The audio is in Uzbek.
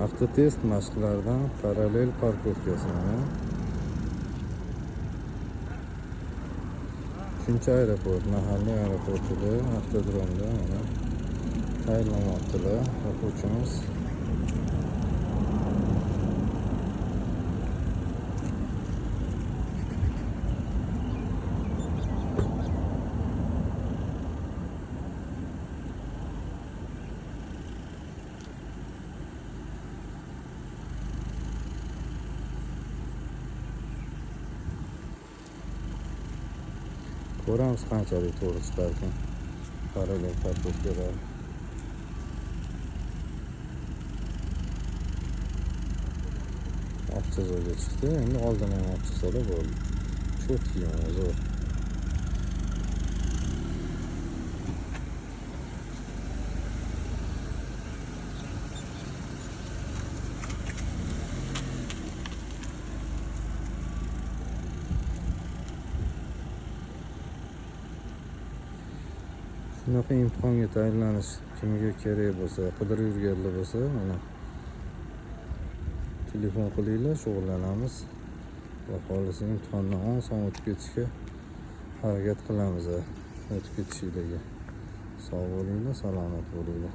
Avtotest mashqlaridan parallel parkovkasini. Uchinchi aeroport, mahalliy aeroportida, avtodromda mana tayyorlamoqdalar o'quvchimiz. Ko'ramiz qanchalik to'g'ri chiqarkan parallel parkovkalar. Oqcha joyga chiqdi. Endi oldin ham oq chiqsa-da bo'ldi. Cho'tki zo'r. Shunaqa imtihonga tayyorlanish kimga kerak bo'lsa, qidirib yurganlar bo'lsa, mana telefon qilinglar, shug'ullanamiz. Va xohlasa imtihondan oson o'tib ketishga harakat qilamiz. O'tib ketishinglarga. Sog' bo'linglar, salomat bo'linglar.